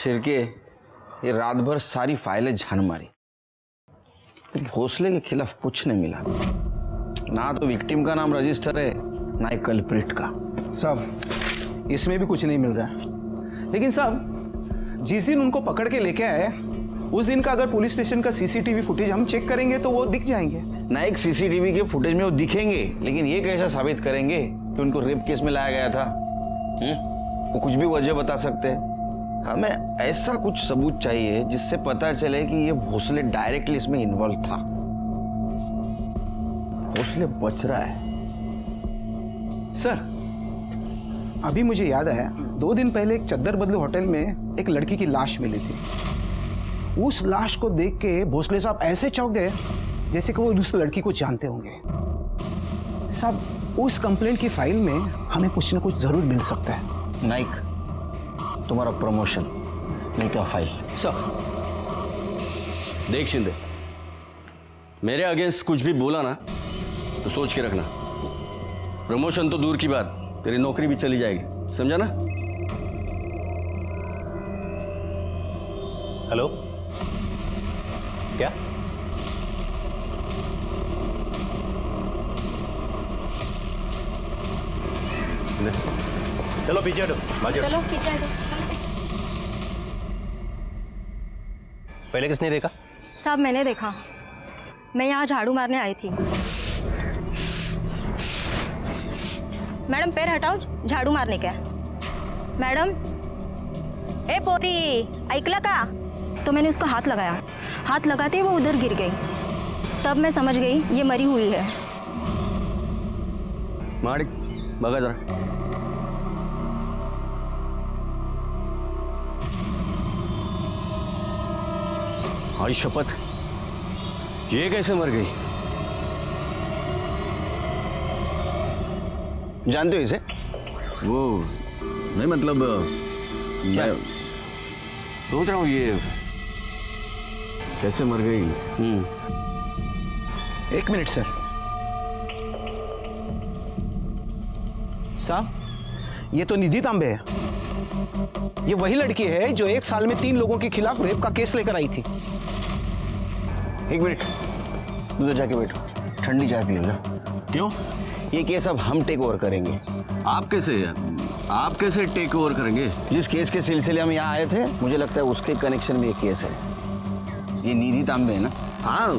शिरके, ये रात भर सारी फाइलें झान मारी, भोसले के खिलाफ कुछ नहीं मिला। ना तो विक्टिम का नाम रजिस्टर है, ना ही कल्प्रिट का। साहब इसमें भी कुछ नहीं मिल रहा है। लेकिन साहब जिस दिन उनको पकड़ के लेके आए उस दिन का अगर पुलिस स्टेशन का सीसीटीवी फुटेज हम चेक करेंगे तो वो दिख जाएंगे। ना एक सीसीटीवी के फुटेज में वो दिखेंगे, लेकिन ये कैसा साबित करेंगे कि उनको रेप केस में लाया गया था? वो कुछ भी वजह बता सकते हैं। हमें ऐसा कुछ सबूत चाहिए जिससे पता चले कि ये भोसले डायरेक्टली इसमें इन्वॉल्व था। भोसले बच रहा है। सर अभी मुझे याद आया, 2 दिन पहले एक चद्दर बदलू होटल में एक लड़की की लाश मिली थी। उस लाश को देख के भोसले साहब ऐसे चौंक गए जैसे कि वो उस लड़की को जानते होंगे। साहब उस कंप्लेंट की फाइल में हमें कुछ न कुछ जरूर मिल सकता है। नाइक, तुम्हारा प्रमोशन नहीं क्या फाइल? सर देख शिंदे, मेरे अगेंस्ट कुछ भी बोला ना तो सोच के रखना। प्रमोशन तो दूर की बात, तेरी नौकरी भी चली जाएगी, समझा ना? हेलो, क्या? चलो पीछे हटो, चलो पीछे हटो। पहले किसने देखा? साहब मैंने देखा, मैं यहाँ झाड़ू मारने आई थी। मैडम पैर हटाओ, झाड़ू मारने का। मैडम ए पोरी, ऐकला का? तो मैंने उसको हाथ लगाया, हाथ लगाते ही वो उधर गिर गई। तब मैं समझ गई ये मरी हुई है। माड़िक बघा जरा। आई शपथ, ये कैसे मर गई? जानते हो इसे? वो नहीं, मतलब क्या? मैं सोच रहा हूँ ये कैसे मर गई। एक मिनट सर। साहब ये तो निधि तांबे है। ये वही लड़की है जो 1 साल में 3 लोगों के खिलाफ रेप का केस लेकर आई थी। एक मिनट, उधर जाके बैठो, ठंडी चाय पी लो ना। क्यों? ये केस अब हम टेक ओवर करेंगे। आप कैसे टेक ओवर करेंगे? जिस केस के सिलसिले हम यहाँ आए थे, मुझे लगता है उसके कनेक्शन में एक केस है। ये निधि तांबे है ना? हाँ,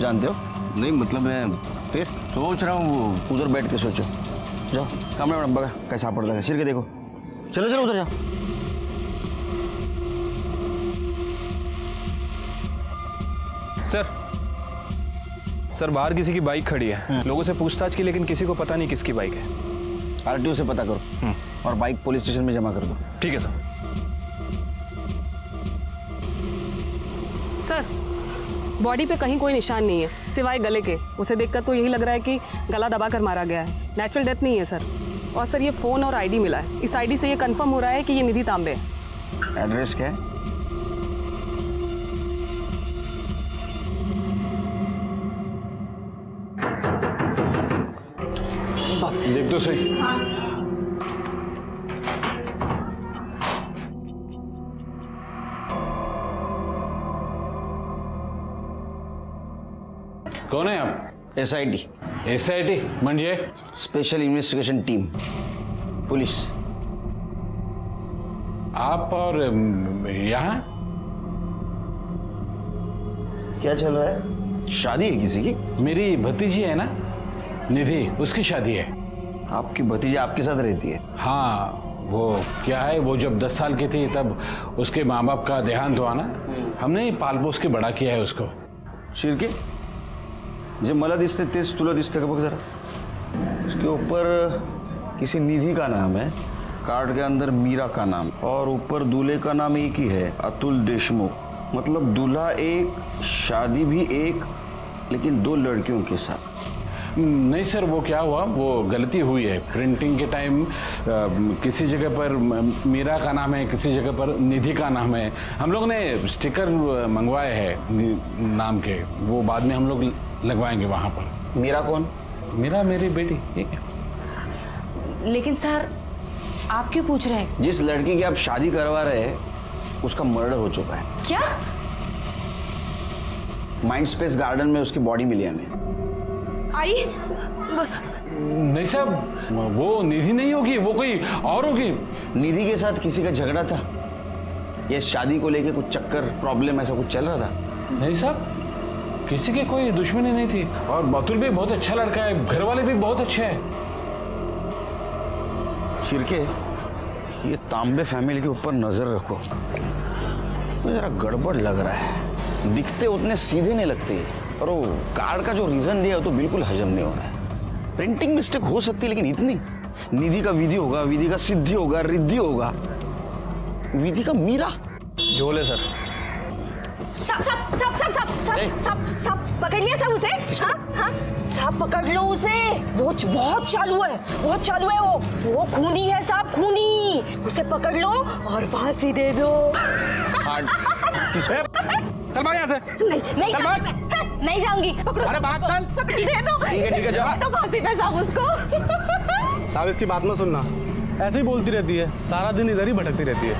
जानते हो? नहीं मतलब मैं फिर सोच रहा हूँ वो उधर बैठ के सोचो। जाओ कमरे में बगा कैसा पड़ता है, सिर के देखो। चलो चलो उधर जाओ। सर बाहर किसी की बाइक खड़ी है, लोगों से पूछताछ की, लेकिन किसी को पता नहीं किसकी बाइक है। आरटीओ से पता करो और बाइक पुलिस स्टेशन में जमा कर दो। ठीक है सर। सर बॉडी पे कहीं कोई निशान नहीं है सिवाय गले के। उसे देखकर तो यही लग रहा है कि गला दबाकर मारा गया है, नेचुरल डेथ नहीं है सर। और सर ये फ़ोन और आईडी मिला है, इस आईडी से ये कंफर्म हो रहा है कि ये निधि तांबे है। एड्रेस क्या है? देख तो सही। कोण आहे आप? SIT, SIT म्हणजे? Special investigation team, police. आप और यहाँ क्या चल रहा है? शादी है किसी की? मेरी भतीजी है ना निधि, उसकी शादी है। आपकी भतीजी आपके साथ रहती है? हाँ, वो क्या है, वो जब 10 साल की थी तब उसके माँ बाप का देहांत हुआ ना, हमने पाल पोस के बड़ा किया है उसको। शिरके, जे मला दिसते तेच तुला दिसते का? बघ जरा, उसके ऊपर किसी निधि का नाम है, कार्ड के अंदर मीरा का नाम, और ऊपर दूल्हे का नाम एक ही है, अतुल देशमुख। मतलब दूल्हा एक, शादी भी एक, लेकिन 2 लड़कियों के साथ। नहीं सर, वो क्या हुआ, वो गलती हुई है। प्रिंटिंग के टाइम किसी जगह पर मीरा का नाम है, किसी जगह पर निधि का नाम है। हम लोग ने स्टिकर मंगवाए हैं नाम के, वो बाद में हम लोग लगवाएंगे वहाँ पर। मीरा कौन? मीरा मेरी बेटी। ठीक है। लेकिन सर आप क्यों पूछ रहे हैं? जिस लड़की की आप शादी करवा रहे हैं उसका मर्डर हो चुका है। क्या? माइंड स्पेस गार्डन में उसकी बॉडी मिली हमें। आई बस। नहीं साहब, वो निधि नहीं होगी, वो कोई और होगी। निधि के साथ किसी का झगड़ा था, ये शादी को लेके कुछ चक्कर प्रॉब्लम ऐसा कुछ चल रहा था? नहीं साहब, किसी की कोई दुश्मनी नहीं थी, और अतुल भी बहुत अच्छा लड़का है, घर वाले भी बहुत अच्छे हैं। शिरके, ये तांबे फैमिली के ऊपर नजर रखो, तो जरा गड़बड़ लग रहा है। दिखते उतने सीधे नहीं लगते, और वो कार्ड का जो रीजन दिया वो तो बिल्कुल हजम नहीं हो रहा है। प्रिंटिंग मिस्टेक हो सकती है, लेकिन इतनी? निधि का विधि होगा, विधि का सिद्धि होगा, रिद्धि होगा, विधि का मीरा। झोले सर। सब पकड़ लिया सब उसे। हाँ सब पकड़ लो उसे। वो बहुत चालू है, बहुत चालू है। वो खूनी है साहब, खूनी। उसे पकड़ लो और फांसी दे दो। चल भाग यहाँ से। नहीं जाऊंगी। पकड़ो। अरे भाग चल। दे दो। ठीक है जाओ। तो फांसी पे साहब उसको। साहब इसकी बात मत सुनना, ऐसे ही बोलती रहती है, सारा दिन इधर ही भटकती रहती है।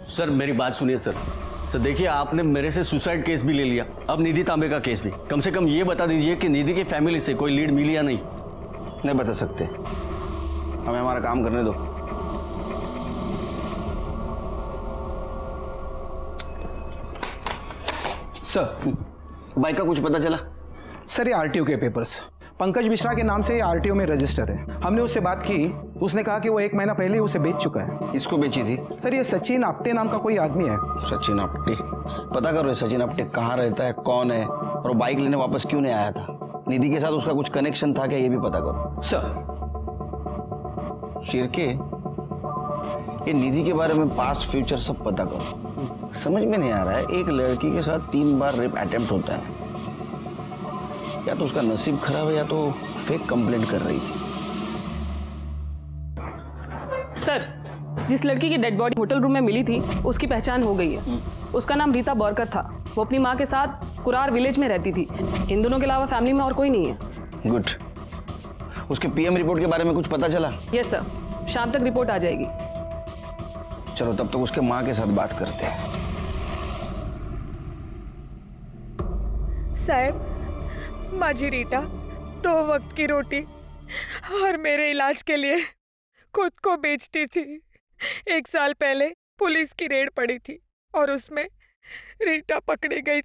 सर मेरी बात सुनिए सर। सर देखिए, आपने मेरे से सुसाइड केस भी ले लिया, अब निधि तांबे का केस भी। कम से कम ये बता दीजिए कि निधि की फैमिली से कोई लीड मिली या नहीं। नहीं बता सकते, हमें हमारा काम करने दो। सर, बाइक का कुछ पता चला? सर ये आरटीओ के पेपर्स पंकज मिश्रा के नाम से आरटीओ में रजिस्टर है। हमने उससे बात की, उसने कहा कि वो 1 महीना पहले ही उसे बेच चुका है। इसको बेची थी? सर ये सचिन आप्टे नाम का कोई आदमी है। सचिन आप्टे? पता करो सचिन आप्टे कहाँ रहता है, कौन है, और वो बाइक लेने वापस क्यों नहीं आया था। निधि के साथ उसका कुछ कनेक्शन था क्या, ये भी पता करो। सर शिरके, ये निधि के बारे में पास्ट फ्यूचर सब पता करो। समझ में नहीं आ रहा है, एक लड़की के साथ 3 बार रेप अटेम्प्ट होता है। या तो उसका नसीब खराब है, या तो फेक कंप्लेंट कर रही थी। सर, जिस लड़की की डेड बॉडी होटल रूम में मिली थी उसकी पहचान हो गई है। उसका नाम रीता बौरकर था। वो अपनी माँ के साथ कुरार विलेज में रहती थी। इन दोनों के अलावा फैमिली में और कोई नहीं है। गुड। उसके पीएम रिपोर्ट के बारे में कुछ पता चला? यस सर, शाम तक रिपोर्ट आ जाएगी। चलो तब तक उसके माँ के साथ बात करते हैं। साहब, माझी रीटा 2 वक्त की रोटी और मेरे इलाज के लिए खुद को बेचती थी। 1 साल पहले पुलिस की रेड पड़ी थी और उसमें रीटा पकड़ी गई।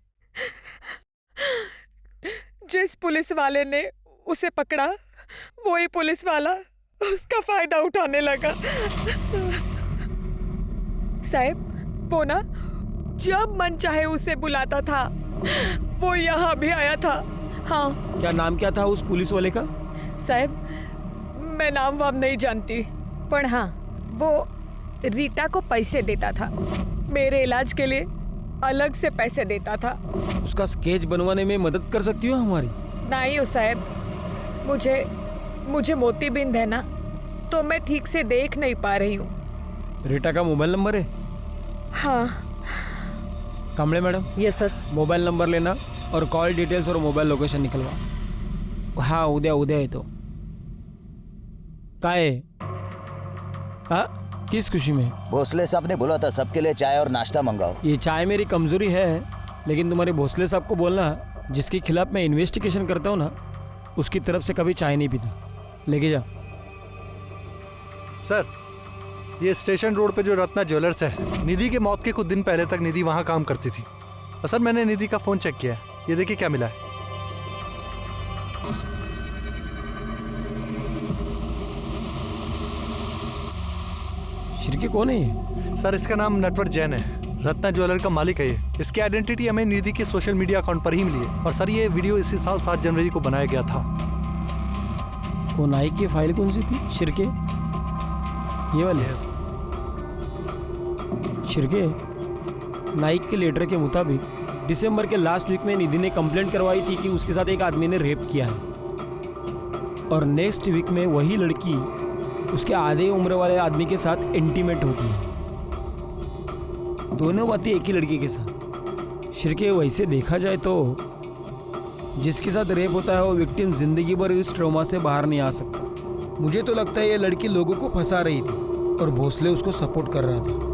जिस पुलिस वाले ने उसे पकड़ा, वही पुलिस वाला उसका फायदा उठाने लगा। साहब, वो ना जब मन चाहे उसे बुलाता था। वो यहाँ भी आया था। हाँ। क्या नाम क्या था उस पुलिस वाले का? साहब, मैं नाम वाम नहीं जानती, पर हाँ, वो रीटा को पैसे देता था। मेरे इलाज के लिए अलग से पैसे देता था। उसका स्केच बनवाने में मदद कर सकती हो हमारी? नहीं हो साहब, मुझे मोतीबिंद है ना, तो मैं ठीक से देख नहीं पा रही हूँ। रीटा का मोबाइल नंबर है? हाँ। Kamde madam? Yes sir. Mobile number लेना और कॉल डिटेल्स और मोबाइल लोकेशन निकलवा। हाँ, उद्या है तो का है? हाँ, किस खुशी में? भोसले साहब ने बोला था सबके लिए चाय और नाश्ता मंगाओ। ये चाय मेरी कमजोरी है, लेकिन तुम्हारे भोसले साहब को बोलना जिसके खिलाफ मैं इन्वेस्टिगेशन करता हूँ ना, उसकी तरफ से कभी चाय नहीं पीता। लेके जा। सर, ये स्टेशन रोड पे जो रत्ना ज्वेलर्स है, निधि के मौत के कुछ दिन पहले तक निधि वहाँ काम करती थी। और सर, मैंने निधि का फ़ोन चेक किया है, ये देखिए क्या मिला है। शिरके कौन है ये? सर, इसका नाम नटवर जैन है, रत्ना ज्वेलर का मालिक है ये। इसकी आइडेंटिटी हमें निधि के सोशल मीडिया अकाउंट पर ही मिली है। और सर, ये वीडियो इसी साल 7 जनवरी को बनाया गया था। वो नाइक की फाइल कौन सी थी शिरके? ये वाली? शिरके, नाइक के लेटर के मुताबिक दिसंबर के लास्ट वीक में निधि ने कंप्लेंट करवाई थी कि उसके साथ एक आदमी ने रेप किया है, और नेक्स्ट वीक में वही लड़की उसके आधे उम्र वाले आदमी के साथ इंटीमेट होती है। दोनों बातें एक ही लड़की के साथ। शिरके, वैसे देखा जाए तो जिसके साथ रेप होता है वो विक्टिम जिंदगी भर इस ट्रॉमा से बाहर नहीं आ सकता। मुझे तो लगता है ये लड़की लोगों को फंसा रही थी। और भोसले उसको सपोर्ट कर रहा था।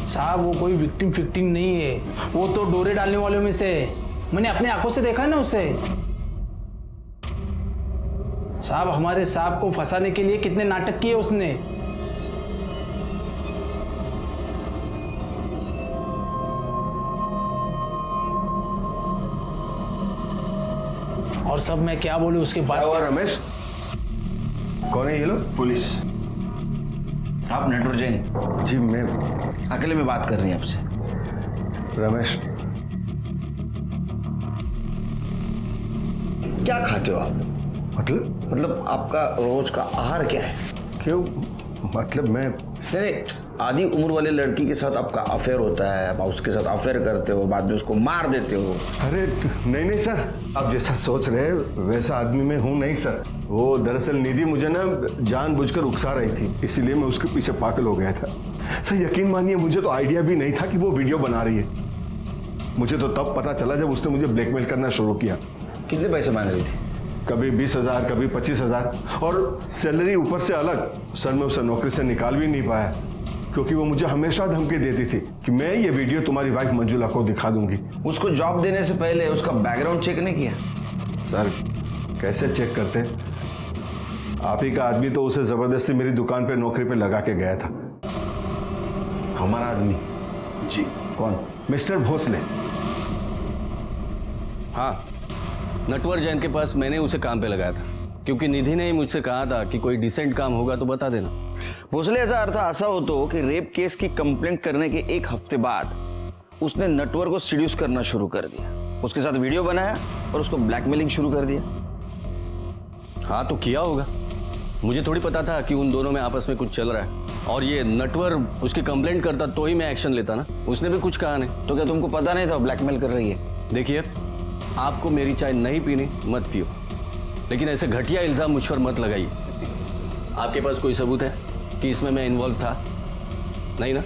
साहब वो कोई विक्टिम फिक्टिम नहीं है, वो तो डोरे डालने वालों में से है। मैंने अपने आंखों से देखा है ना उसे। साहब हमारे साहब को फंसाने के लिए कितने नाटक किए उसने। और सब मैं क्या बोलूं उसके बाद। रमेश, कौन है ये लोग? पुलिस। आप नटवर जैन? जी मैं अकेले में बात कर रही हैं आपसे। रमेश, क्या खाते हो आप? मतलब आपका रोज का आहार क्या है? क्यों? मतलब मैं नहीं, आधी उम्र वाले लड़की के साथ आपका अफेयर होता है, आप उसके साथ अफेयर करते हो, बाद में उसको मार देते हो। अरे नहीं सर, आप जैसा सोच रहे हैं वैसा आदमी मैं हूँ नहीं सर। वो दरअसल निधि मुझे ना जानबूझकर उकसा रही थी, इसीलिए मैं उसके पीछे पागल हो गया था। सर यकीन मानिए मुझे तो आइडिया भी नहीं था कि वो वीडियो बना रही है। मुझे तो तब पता चला जब उसने मुझे ब्लैकमेल करना शुरू किया। कितने पैसे मांग रही थी? कभी 20,000, कभी 25,000 और सैलरी ऊपर से अलग। सर मैं उसे नौकरी से निकाल भी नहीं पाया क्योंकि वो मुझे हमेशा धमकी देती थी कि मैं ये वीडियो तुम्हारी वाइफ मंजुला को दिखा दूंगी। उसको जॉब देने से पहले उसका बैकग्राउंड चेक नहीं किया? सर कैसे चेक करते? आप ही का आदमी तो उसे जबरदस्ती मेरी दुकान पे नौकरी पे लगा के गया था। हमारा आदमी? जी। कौन? मिस्टर भोसले। हाँ, नटवर जैन के पास मैंने उसे काम पे लगाया था क्योंकि निधि ने ही मुझसे कहा था कि कोई डिसेंट काम होगा तो बता देना। भोसले, ऐसा अर्थ ऐसा हो तो कि रेप केस की कंप्लेंट करने के एक हफ्ते बाद उसने नटवर को सीड्यूस करना शुरू कर दिया, उसके साथ वीडियो बनाया और उसको ब्लैकमेलिंग शुरू कर दिया। हाँ तो किया होगा, मुझे थोड़ी पता था कि उन दोनों में आपस में कुछ चल रहा है। और ये नटवर उसकी कंप्लेंट करता तो ही मैं एक्शन लेता ना, उसने भी कुछ कहा नहीं। तो क्या तुमको पता नहीं था ब्लैकमेल कर रही है? देखिए, आपको मेरी चाय नहीं पीनी मत पियो, लेकिन ऐसे घटिया इल्जाम मुझ पर मत लगाइए। आपके पास कोई सबूत है कि इसमें मैं इन्वॉल्व था? नहीं ना?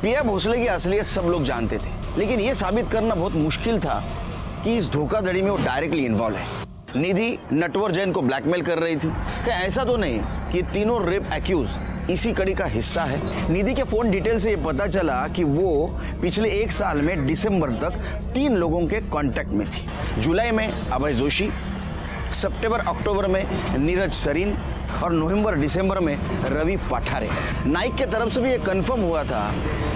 पिया भोसले की असलियत सब लोग जानते थे, लेकिन यह साबित करना बहुत मुश्किल था कि इस धोखाधड़ी में वो डायरेक्टली इन्वॉल्व है। निधि नटवर जैन को ब्लैकमेल कर रही थी। क्या ऐसा तो नहीं कि तीनों रेप एक्यूज इसी कड़ी का हिस्सा है? निधि के फोन डिटेल से ये पता चला कि वो पिछले 1 साल में दिसंबर तक 3 लोगों के कांटेक्ट में थी। जुलाई में अभय जोशी, सितंबर अक्टूबर में नीरज सरीन और नवंबर दिसंबर में रवि पठारे। नाइक के तरफ से भी ये कंफर्म हुआ था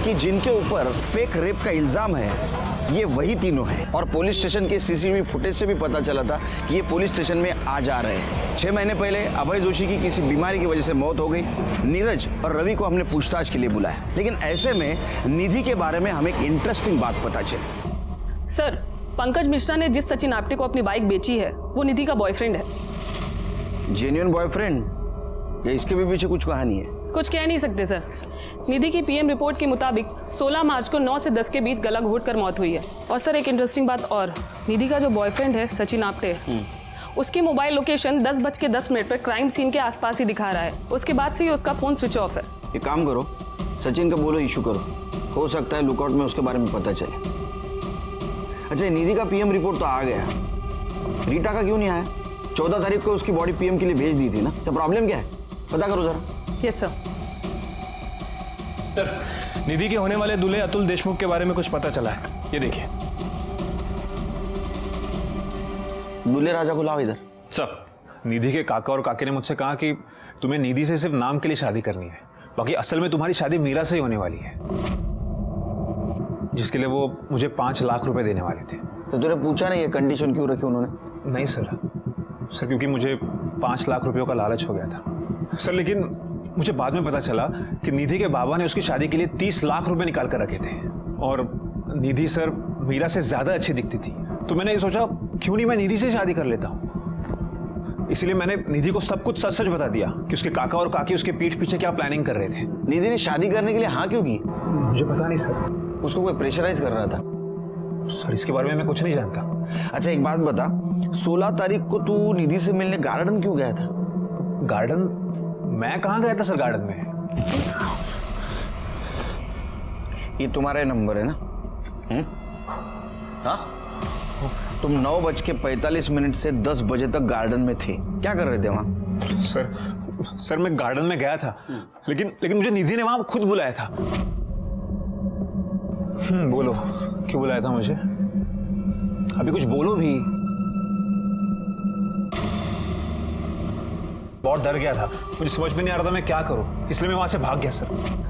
कि जिनके ऊपर फेक रेप का इल्जाम है ये वही तीनों हैं। और पुलिस स्टेशन के सीसीटीवी फुटेज से भी पता चला था कि ये पुलिस स्टेशन में आ जा रहे हैं। 6 महीने पहले अभय जोशी की किसी बीमारी की वजह से मौत हो गई। नीरज और रवि को हमने पूछताछ के लिए बुलाया, लेकिन ऐसे में निधि के बारे में हमें एक इंटरेस्टिंग बात पता चली। सर, पंकज मिश्रा ने जिस सचिन आप्टे को अपनी बाइक बेची है वो निधि का बॉयफ्रेंड है। जेन्युइन बॉयफ्रेंड या इसके भी पीछे कुछ कहानी है? कुछ कह नहीं सकते सर। निधि की पीएम रिपोर्ट के मुताबिक 16 मार्च को 9 से 10 के बीच गला घोट कर मौत हुई है। और सर एक इंटरेस्टिंग बात और, निधि का जो बॉयफ्रेंड है सचिन आप्टे, उसकी मोबाइल लोकेशन 10:10 पर क्राइम सीन के आसपास ही दिखा रहा है। उसके बाद से ही उसका फोन स्विच ऑफ है। एक काम करो, सचिन का बोलो इशू करो, हो सकता है लुकआउट में उसके बारे में पता चले। अच्छा, निधि का पीएम रिपोर्ट तो आ गया, रीटा का क्यों नहीं आया? 14 तारीख को उसकी बॉडी पीएम के लिए भेज दी थी ना, तो प्रॉब्लम क्या है? पता करो जरा। Yes sir. सर, निधि के होने वाले दूल्हे अतुल देशमुख के बारे में कुछ पता चला है, ये देखिए। दूल्हे राजा को लाओ इधर। सर, निधि के काका और काके ने मुझसे कहा कि तुम्हें निधि से सिर्फ नाम के लिए शादी करनी है, बाकी असल में तुम्हारी शादी मीरा से ही होने वाली है, जिसके लिए वो मुझे 5 लाख रुपए देने वाले थे। तो तूने पूछा नहीं ये कंडीशन क्यों रखी उन्होंने? नहीं सर, क्योंकि मुझे 5 लाख रुपयों का लालच हो गया था सर। लेकिन मुझे बाद में पता चला कि निधि के बाबा ने उसकी शादी के लिए 30 लाख रुपए निकाल कर रखे थे, और निधि सर मीरा से ज्यादा अच्छी दिखती थी। तो मैंने ये सोचा क्यों नहीं मैं निधि से शादी कर लेता हूँ। इसलिए मैंने निधि को सब कुछ सच सच बता दिया कि उसके काका और काकी उसके पीठ पीछे क्या प्लानिंग कर रहे थे। निधि ने शादी करने के लिए हाँ क्यों की? मुझे पता नहीं सर। उसको कोई प्रेशराइज कर रहा था? सर इसके बारे में मैं कुछ नहीं जानता। अच्छा एक बात बता, 16 तारीख को तू निधि से मिलने गार्डन क्यों गया था? गार्डन? मैं कहाँ गया था सर गार्डन में? ये तुम्हारा नंबर है ना? हाँ? तुम 9:45 से 10 बजे तक गार्डन में थे, क्या कर रहे थे वहां? सर मैं गार्डन में गया था, लेकिन मुझे निधि ने वहां खुद बुलाया था। बोलो, क्यों बुलाया था मुझे? अभी कुछ बोलो भी। बहुत डर गया था, मुझे समझ में नहीं आ रहा था मैं क्या करूं, इसलिए मैं वहां से भाग गया। सर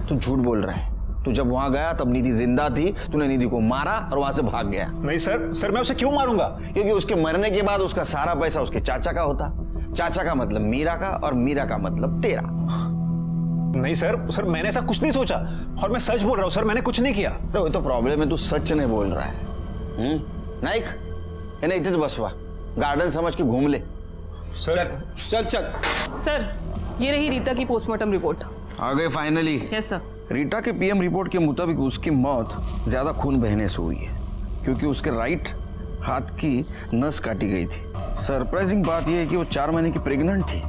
तू झूठ बोल रहा है। तू जब वहां गया तब निधि जिंदा थी, तूने निधि को मारा और वहां से भाग गया। नहीं सर मैं उसे क्यों मारूंगा? क्योंकि उसके मरने के बाद उसका सारा पैसा उसके चाचा का होता। चाचा का मतलब मीरा का और मीरा का मतलब तेरा। नहीं सर मैंने ऐसा कुछ नहीं सोचा, और मैं सच बोल रहा हूँ सर, मैंने कुछ नहीं किया। तो तो प्रॉब्लम है, तू सच नहीं बोल रहा है। नाइक इन्हें इधर बसवा, गार्डन समझ के घूम ले। चल सर, ये रही रीता की पोस्टमार्टम रिपोर्ट। आ गए फाइनली? Yes sir. रीटा के पीएम रिपोर्ट के मुताबिक उसकी मौत ज्यादा खून बहने से हुई है, क्योंकि उसके राइट हाथ की नस काटी गई थी। सरप्राइजिंग बात यह है कि वो 4 महीने की प्रेग्नेंट थी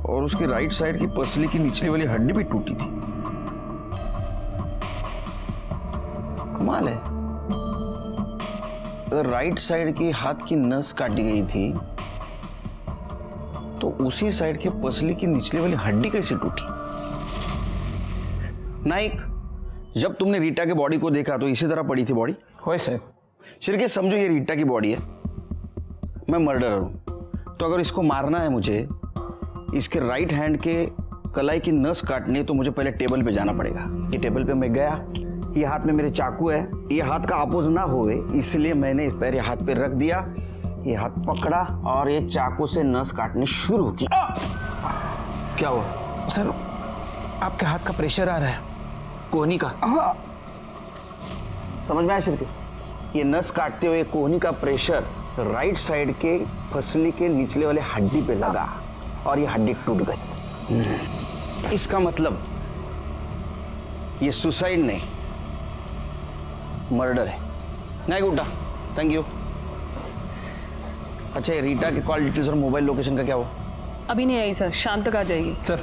और उसकी राइट साइड की पसली की निचली वाली हड्डी भी टूटी थी। कमाल है, अगर राइट साइड की हाथ की नस काटी गई थी तो उसी साइड के पसली की निचली वाली हड्डी कैसे टूटी? नाइक, जब तुमने रीटा के बॉडी को देखा तो इसी तरह पड़ी थी बॉडी? होए सर। शिरके समझो ये रीटा की बॉडी है, मैं मर्डरर हूं, तो अगर इसको मारना है मुझे, इसके राइट हैंड के कलाई की नस काटनी, तो मुझे पहले टेबल पे जाना पड़ेगा। ये टेबल पे मैं गया, ये हाथ में मेरे चाकू है, ये हाथ का अपोज ना होवे इसलिए मैंने इस पैर हाथ पे रख दिया, ये हाथ पकड़ा और ये चाकू से नस काटनी शुरू की। क्या हुआ? सर, आपके हाथ का प्रेशर आ रहा है। कोहनी का? समझ में आया शिरके? ये नस काटते हुए कोहनी का प्रेशर राइट साइड के फसली के निचले वाले हड्डी पे लगा और ये हड्डी टूट गई। इसका मतलब ये सुसाइड नहीं, मर्डर है। नहीं गुड्डा, थैंक यू। अच्छा, ये रीटा के कॉल डिटेल्स और मोबाइल लोकेशन का क्या हुआ? अभी नहीं आई सर, शाम तक आ जाएगी। सर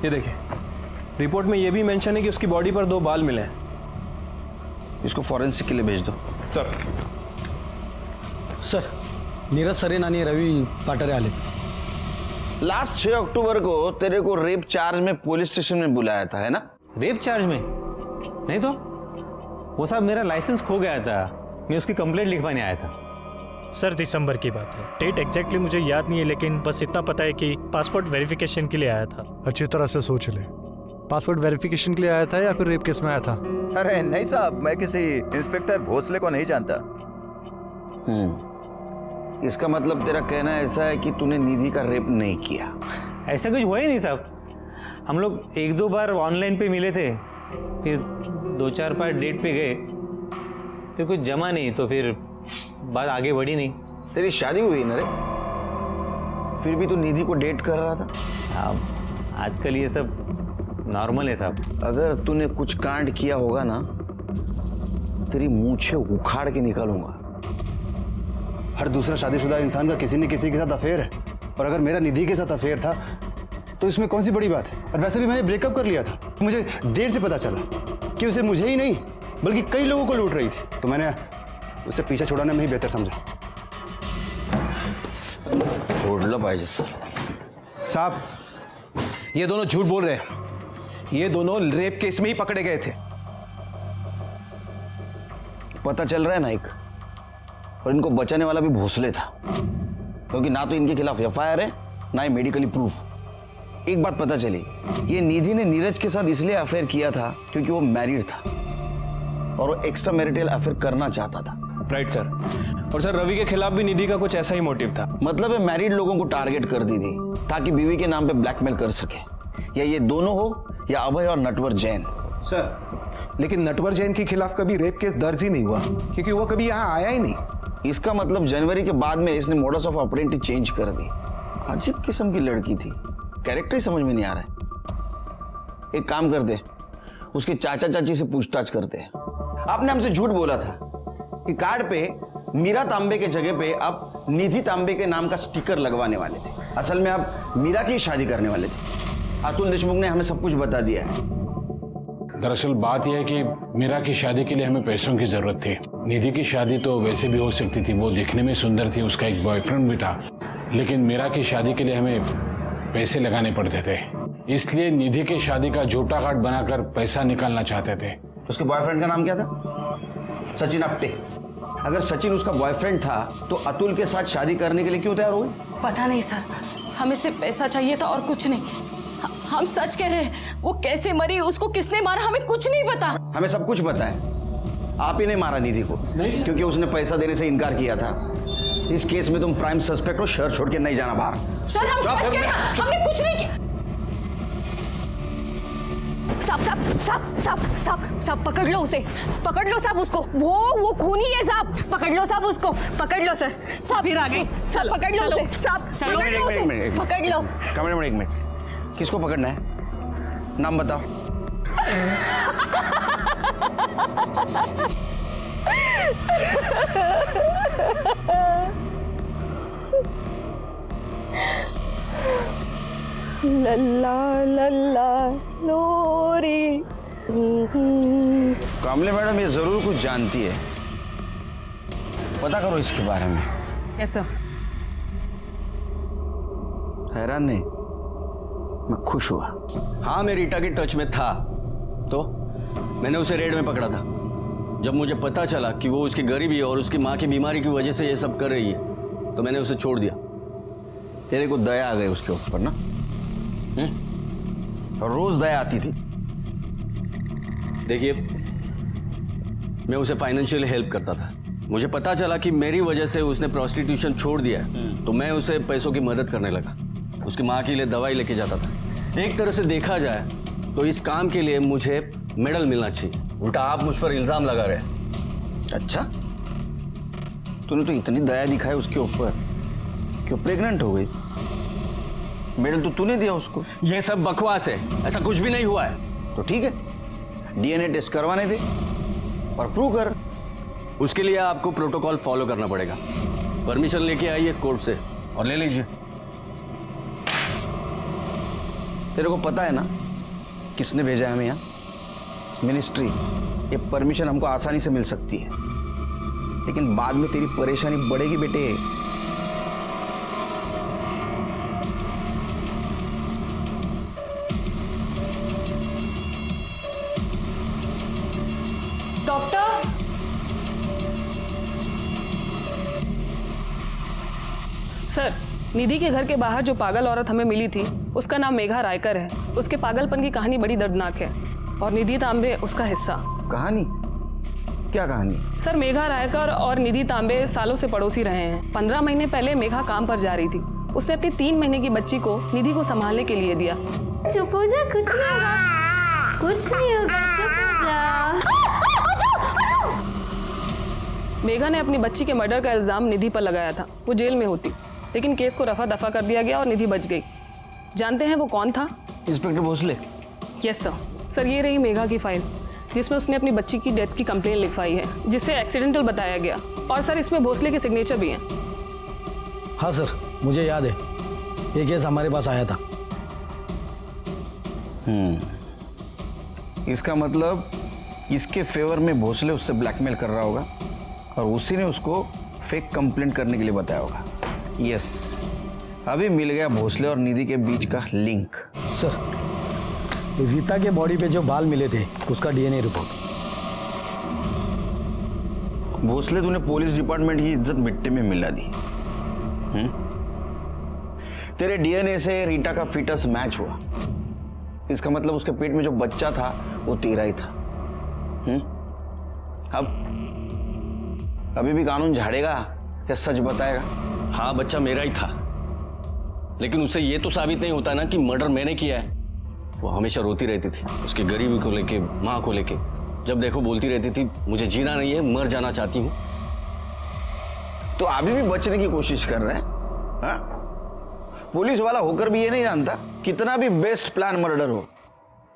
ये देखिए, रिपोर्ट में ये भी मेंशन है कि उसकी बॉडी पर 2 बाल मिले हैं। इसको फॉरेंसिक के लिए भेज दो। सर, नीरज सरेन आणि रवि पाटरे आले। लास्ट 6 अक्टूबर को तेरे को रेप चार्ज में पुलिस स्टेशन में बुलाया था, है ना? रेप चार्ज में? नहीं तो वो साहब, मेरा लाइसेंस खो गया था, मैं उसकी कंप्लेंट लिखवाने आया था। सर, दिसंबर की बात है, डेट एग्जैक्टली मुझे याद नहीं है, लेकिन बस इतना पता है कि पासपोर्ट वेरिफिकेशन के लिए आया था। अच्छी तरह से सोच ले, पासपोर्ट वेरिफिकेशन के लिए आया था या फिर रेप केस में आया था? अरे नहीं साहब, मैं किसी इंस्पेक्टर भोसले को नहीं जानता। इसका मतलब तेरा कहना ऐसा है कि तूने निधि का रेप नहीं किया? ऐसा कुछ हुआ ही नहीं साहब, हम लोग 1-2 बार ऑनलाइन पे मिले थे, फिर 2-4 बार डेट पे गए, फिर कुछ जमा नहीं, तो फिर बात आगे बढ़ी नहीं। तेरी शादी हुई ना रे, फिर भी तू निधि को डेट कर रहा था? अब आजकल ये सब नॉर्मल है साहब। अगर तूने कुछ कांड किया होगा ना, तेरी मूछें उखाड़ के निकालूंगा। हर दूसरा शादीशुदा इंसान का किसी न किसी के साथ अफेयर है, और अगर मेरा निधि के साथ अफेयर था तो इसमें कौन सी बड़ी बात है? और वैसे भी मैंने ब्रेकअप कर लिया था, मुझे देर से पता चला कि उसे मुझे ही नहीं बल्कि कई लोगों को लूट रही थी, तो मैंने उसे पीछे छुड़ाने में ही बेहतर समझा। साहब, ये दोनों झूठ बोल रहे हैं, ये दोनों रेप केस में ही पकड़े गए थे। पता चल रहा है नाइक, और इनको बचाने वाला भी भोसले था, क्योंकि ना तो इनके खिलाफ एफआईआर है, ना ही मेडिकली प्रूफ। एक बात पता चली, ये निधि ने नीरज के साथ इसलिए अफेयर किया था क्योंकि वो मैरिड था और वो एक्स्ट्रा मैरिटल अफेयर करना चाहता था। Right sir. और सर, रवि के खिलाफ भी निधि का कुछ ऐसा ही मोटिव था। मतलब है मैरिड लोगों को टारगेट कर दी थी ताकि बीवी के नाम पे ब्लैकमेल कर सके, या ये दोनों हो या अभय और नटवर जैन। सर, लेकिन नटवर जैन के खिलाफ कभी रेप केस दर्ज ही नहीं हुआ, क्योंकि वो कभी यहाँ आया ही नहीं। इसका मतलब जनवरी के बाद में इसने मोडस ऑफ ऑपरेंडी चेंज कर दी। अजीब किस्म की लड़की थी, कैरेक्टर ही समझ में नहीं आ रहा है। एक काम करते, उसके चाचा चाची से पूछताछ करते हैं। आपने हमसे झूठ बोला था कि कार्ड पे मीरा तांबे के जगह पे आप निधि तांबे के नाम का स्टिकर लगवाने वाले थे। असल में आप मीरा की शादी करने वाले थे। अतुल देशमुख ने हमें सब कुछ बता दिया है। दरअसल बात यह है कि मीरा की शादी के लिए हमें पैसों की जरूरत थी। निधि की शादी तो वैसे भी हो सकती थी, वो दिखने में सुंदर थी, उसका एक बॉयफ्रेंड भी था, लेकिन मीरा की शादी के लिए हमें पैसे लगाने पड़ते थे, इसलिए निधि की शादी का झूठा कार्ड बनाकर पैसा निकालना चाहते थे। उसके बॉयफ्रेंड का नाम क्या था? सचिन अपटे। अगर सचिन उसका बॉयफ्रेंड था तो अतुल के साथ शादी करने के लिए क्यों तैयार हुए? पता नहीं सर, हमें सिर्फ पैसा चाहिए था और कुछ नहीं। हम सच कह रहे हैं, वो कैसे मरी, उसको किसने मारा, हमें कुछ नहीं पता। हमें सब कुछ पता है। आप ही ने मारा निधि को, क्योंकि उसने पैसा देने से इनकार किया था। इस केस में तुम प्राइम सस्पेक्ट हो, शहर छोड़ के नहीं जाना बाहर। सर हम सच कह रहे हैं, हमने कुछ नहीं किया। साहब साहब साहब साहब साहब साहब पकड़ लो उसे, पकड़ लो साहब उसको, वो खूनी है साहब, पकड़ लो साहब उसको, पकड़ लो सर। साहब फिर आ गए, सर पकड़ लो उसे साहब, पकड़ लो उसे, पकड़ लो। कमरे में एक मिनट, किसको पकड़ना है? नाम बताओ। लल्ला लल्ला लोरी। कामले मैडम ये जरूर कुछ जानती है, पता करो इसके बारे में। Yes sir. हैरान नहीं, मैं खुश हुआ। हाँ, मैं रीटा के टच में था तो मैंने उसे रेड में पकड़ा था। जब मुझे पता चला कि वो उसकी गरीबी और उसकी माँ की बीमारी की वजह से ये सब कर रही है तो मैंने उसे छोड़ दिया। तेरे को दया आ गई उसके ऊपर ना? और रोज दया आती थी। देखिए, मैं उसे फाइनेंशियल हेल्प करता था। मुझे पता चला कि मेरी वजह से उसने प्रोस्टिट्यूशन छोड़ दिया है, तो मैं उसे पैसों की मदद करने लगा। उसकी माँ के लिए दवाई लेके जाता था। एक तरह से देखा जाए तो इस काम के लिए मुझे मेडल मिलना चाहिए, उल्टा आप मुझ पर इल्जाम लगा रहे हैं। अच्छा, तूने तो इतनी दया दिखाई उसके ऊपर, क्यों प्रेग्नेंट हो गई? मेडल तो तूने दिया उसको। ये सब बकवास है, ऐसा कुछ भी नहीं हुआ है। तो ठीक है, डीएनए टेस्ट करवाने दे और प्रूव कर। उसके लिए आपको प्रोटोकॉल फॉलो करना पड़ेगा। परमिशन लेके आइए कोर्ट से और ले लीजिए। तेरे को पता है ना किसने भेजा है हमें यहाँ? मिनिस्ट्री। ये परमिशन हमको आसानी से मिल सकती है, लेकिन बाद में तेरी परेशानी बढ़ेगी बेटे। डॉक्टर, सर, निधि के घर के बाहर जो पागल औरत हमें मिली थी उसका नाम मेघा रायकर है। उसके पागलपन की कहानी बड़ी दर्दनाक है और निधि तांबे उसका हिस्सा। कहानी? क्या कहानी? सर, मेघा रायकर और निधि तांबे सालों से पड़ोसी रहे हैं। 15 महीने पहले मेघा काम पर जा रही थी। उसने अपनी 3 महीने की बच्ची को निधि को संभालने के लिए दिया। चुप हो जा, कुछ नहीं होगा, कुछ नहीं होगा, चुप हो जा। मेघा ने अपनी बच्ची के मर्डर का इल्जाम निधि पर लगाया था। वो जेल में होती, लेकिन केस को रफा दफा कर दिया गया और निधि बच गई। जानते हैं वो कौन था? Inspector Bhosale. Yes sir. Sir, ये रही मेघा की फाइल जिसमें उसने अपनी बच्ची की डेथ की कंप्लेन लिखवाई है, जिसे एक्सीडेंटल बताया गया। और सर, इसमें भोसले के सिग्नेचर भी हैं। हाँ सर, मुझे याद है, ये केस हमारे पास आया था। इसका मतलब इसके फेवर में भोसले उससे ब्लैकमेल कर रहा होगा और उसी ने उसको फेक कंप्लेंट करने के लिए बताया होगा। यस, अभी मिल गया भोसले और निधि के बीच का लिंक। सर, रीता के बॉडी पे जो बाल मिले थे उसका डीएनए रिपोर्ट। भोसले, तूने पुलिस डिपार्टमेंट की इज्जत मिट्टी में मिला दी। तेरे डीएनए से रीटा का फीटस मैच हुआ। इसका मतलब उसके पेट में जो बच्चा था वो तेरा ही था। अब अभी भी कानून झाड़ेगा या सच बताएगा? हाँ, बच्चा मेरा ही था, लेकिन उससे ये तो साबित नहीं होता ना कि मर्डर मैंने किया है। वो हमेशा रोती रहती थी उसकी गरीबी को लेके, माँ को लेके। जब देखो बोलती रहती थी, मुझे जीना नहीं है, मर जाना चाहती हूँ। तो अभी भी बचने की कोशिश कर रहे हैं? हाँ? पुलिस वाला होकर भी ये नहीं जानता कितना भी बेस्ट प्लान मर्डर हो,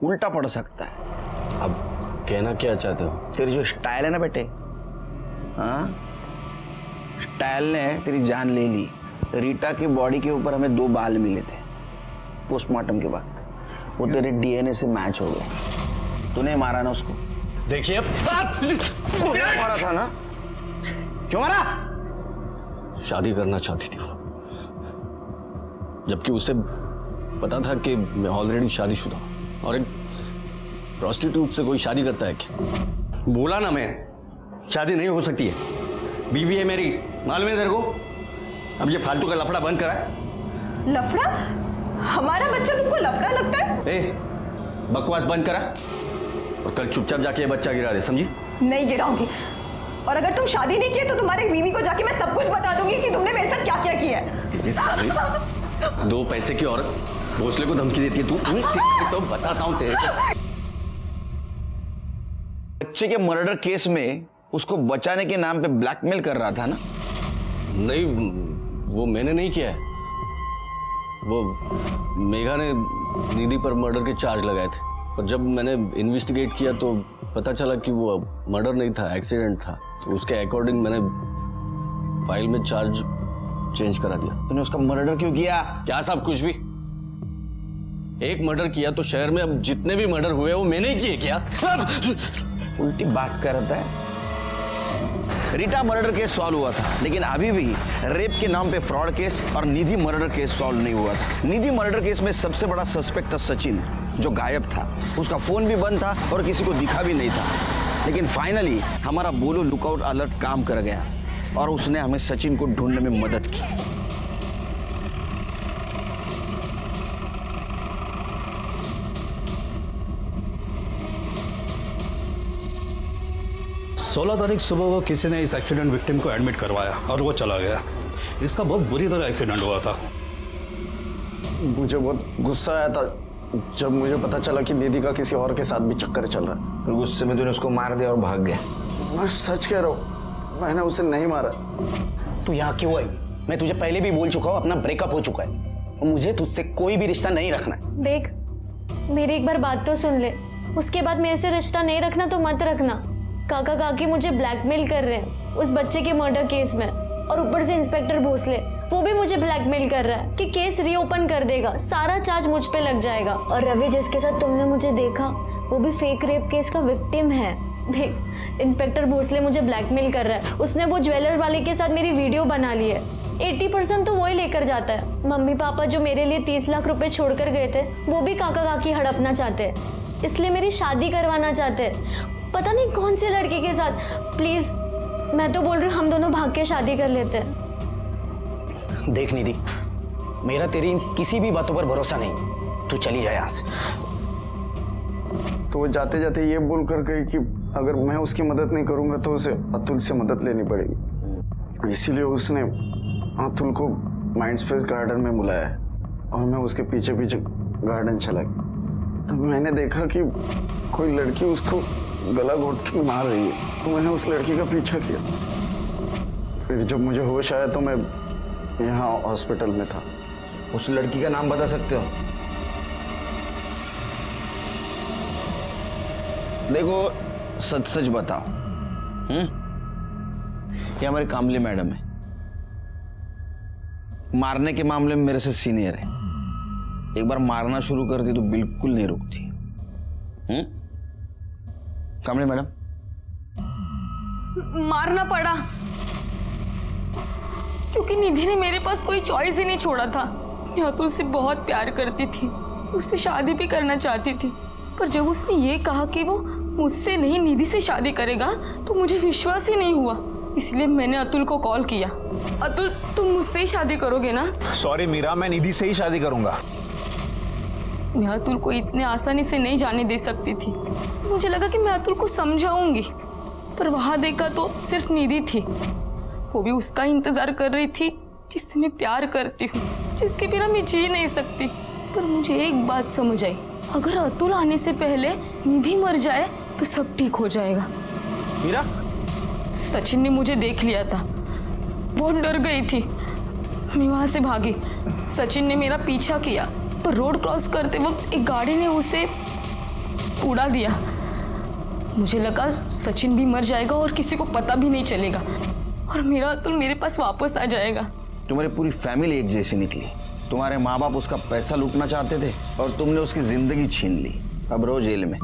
उल्टा पड़ सकता है। अब कहना क्या चाहते हो? तेरी जो स्टाइल है ना बेटे, हाँ, स्टाइल ने तेरी जान ले ली। रीटा की बॉडी के ऊपर हमें 2 बाल मिले थे पोस्टमार्टम के बाद, वो तेरे डीएनए से मैच हो गए। तूने मारा ना उसको? देखिए मारा था ना? क्यों मारा? शादी करना चाहती थी वो, जबकि उसे पता था कि मैं ऑलरेडी शादीशुदा हूं। और एक प्रोस्टिट्यूट से कोई शादी करता है क्या? बोला ना मैं, शादी नहीं हो सकती है, बीवी है मेरी, मालूम है तेरे को? अब ये फालतू का लफड़ा बंद करा। लफड़ा? हमारा बच्चा तुमको लफड़ा लगता है? ए, बकवास बंद करा और कल चुपचाप जाके ये बच्चा गिरा दे, समझी? नहीं गिराऊंगी। और अगर तुम शादी नहीं किए तो तुम्हारे बीवी को जाके मैं सब कुछ बता दूंगी कि तुमने मेरे साथ क्या क्या किया है। 2 पैसे की औरत भोसले को धमकी देती है तू? तो बताता हूं तेरे को। बच्चे के मर्डर केस में उसको बचाने के नाम पे ब्लैकमेल कर रहा था ना? नहीं, वो मैंने नहीं किया है। वो मेघा ने निधि पर मर्डर के चार्ज लगाए थे, पर जब मैंने इन्वेस्टिगेट किया तो पता चला कि वो मर्डर नहीं था, एक्सीडेंट था। तो उसके अकॉर्डिंग मैंने फाइल में चार्ज चेंज करा दिया। तूने उसका मर्डर क्यों किया? क्या सब कुछ भी? एक मर्डर किया तो शहर में अब जितने भी मर्डर हुए वो मैंने ही किए क्या? उल्टी बात करता है। रीटा मर्डर केस सॉल्व हुआ था, लेकिन अभी भी रेप के नाम पे फ्रॉड केस और निधि मर्डर केस सॉल्व नहीं हुआ था। निधि मर्डर केस में सबसे बड़ा सस्पेक्ट था सचिन, जो गायब था। उसका फोन भी बंद था और किसी को दिखा भी नहीं था। लेकिन फाइनली हमारा बोलो लुकआउट अलर्ट काम कर गया और उसने हमें सचिन को ढूंढने में मदद की। 16 तारीख सुबह को किसी ने इस एक्सीडेंट विक्टिम को एडमिट करवाया और वो चला गया। इसका बहुत बुरी तरह एक्सीडेंट हुआ था। मुझे बहुत गुस्सा आया था जब मुझे पता चला कि दीदी का किसी और के साथ भी चक्कर चल रहा है। फिर गुस्से में तूने उसको मार दिया और भाग गया। मैं सच कह रहा हूँ, मैंने उसे नहीं मारा। तू यहाँ क्यों आई? मैं तुझे पहले भी बोल चुका हूँ, अपना ब्रेकअप हो चुका है और मुझे तुझसे कोई भी रिश्ता नहीं रखना है। देख, मेरी एक बार बात तो सुन ले, उसके बाद मेरे से रिश्ता नहीं रखना तो मत रखना। काका काकी मुझे ब्लैकमेल कर रहे हैं उस बच्चे के मर्डर केस में, और ऊपर से इंस्पेक्टर भोसले वो भी मुझे ब्लैकमेल कर रहा है कि केस रीओपन कर देगा, सारा चार्ज मुझ पे लग जाएगा। और रवि जिसके साथ तुमने मुझे देखा वो भी फेक रेप केस का विक्टिम है। देख, इंस्पेक्टर भोसले मुझे ब्लैकमेल कर रहा है। उसने वो ज्वेलर वाले के साथ मेरी वीडियो बना ली है। 80% तो वो ही लेकर जाता है। मम्मी पापा जो मेरे लिए 30 लाख रुपए छोड़कर गए थे वो भी काका काकी हड़पना चाहते हैं, इसलिए मेरी शादी करवाना चाहते हैं, पता नहीं कौन से लड़के के साथ। प्लीज, मैं तो बोल रही हूँ हम दोनों भाग के शादी कर लेते हैं। देख निधि, मेरा तेरी किसी भी बातों पर भरोसा नहीं, तू चली जाए यहाँ से। तो वो जाते जाते ये बोल कर गई कि अगर मैं उसकी मदद नहीं करूंगा तो उसे अतुल से मदद लेनी पड़ेगी। इसीलिए उसने अतुल को माइंडस्पेस गार्डन में बुलाया और मैं उसके पीछे पीछे गार्डन चला गया। तो मैंने देखा कि कोई लड़की उसको गला घोट के मार रही है, तो मैंने उस लड़की का पीछा किया। फिर जब मुझे होश आया तो मैं यहाँ हॉस्पिटल में था। उस लड़की का नाम बता सकते हो? देखो, सच सच बताओ, ये हमारी कामली मैडम है, मारने के मामले में मेरे से सीनियर है। एक बार मारना शुरू करती तो बिल्कुल नहीं रुकती। कामली मैडम, मारना पड़ा क्योंकि निधि ने मेरे पास कोई चॉइस ही नहीं छोड़ा था। मैं अतुल से बहुत प्यार करती थी, उससे शादी भी करना चाहती थी, पर जब उसने ये कहा कि वो मुझसे नहीं निधि से शादी करेगा तो मुझे विश्वास ही नहीं हुआ। इसलिए मैंने अतुल को कॉल किया। अतुल, तुम मुझसे ही शादी करोगे ना? सॉरी मीरा, मैं निधि से ही शादी करूंगा। मैं अतुल को इतने आसानी से नहीं जाने दे सकती थी। मुझे लगा कि मैं अतुल को समझाऊंगी, पर वहां देखा तो सिर्फ निधि थी। वो भी उसका इंतजार कर रही थी जिससे मैं प्यार करती हूँ, जिसके बिना मैं जी नहीं सकती। पर मुझे एक बात समझ आई, अगर अतुल आने से पहले निधि मर जाए तो सब ठीक हो जाएगा। मीरा, सचिन ने मुझे देख लिया था, बहुत डर गई थी। मैं वहां से भागी। सचिन ने मेरा पीछा किया, पर रोड क्रॉस करते वक्त एक गाड़ी ने उसे उड़ा दिया। मुझे लगा सचिन भी मर जाएगा और किसी को पता भी नहीं चलेगा और मेरा अतुल मेरे पास वापस आ जाएगा। तुम्हारी पूरी फैमिली एक जैसी निकली। तुम्हारे माँ बाप उसका पैसा लूटना चाहते थे और तुमने उसकी जिंदगी छीन ली। अब रो जेल में।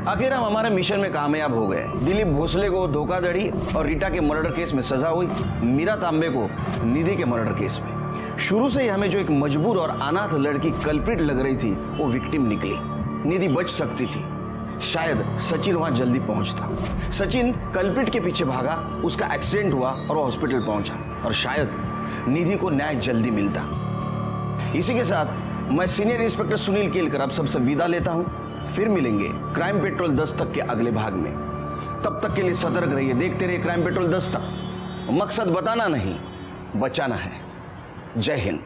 आखिर हम हमारे मिशन में कामयाब हो गए। दिलीप भोसले को धोखाधड़ी और रीटा के मर्डर केस में सजा हुई, मीरा तांबे को निधि के मर्डर केस में। शुरू से ही हमें जो एक मजबूर और अनाथ लड़की कल्प्रिट लग रही थी वो विक्टिम निकली। निधि बच सकती थी, शायद सचिन वहां जल्दी पहुंचता। सचिन कल्प्रिट के पीछे भागा, उसका एक्सीडेंट हुआ और वो हॉस्पिटल पहुंचा, और शायद निधि को न्याय जल्दी मिलता। इसी के साथ मैं सीनियर इंस्पेक्टर सुनील केलकर अब सबसे विदा लेता हूं। फिर मिलेंगे क्राइम पेट्रोल 10 तक के अगले भाग में। तब तक के लिए सतर्क रहिए, देखते रहिए क्राइम पेट्रोल 10 तक। मकसद बताना नहीं, बचाना है। जय हिंद।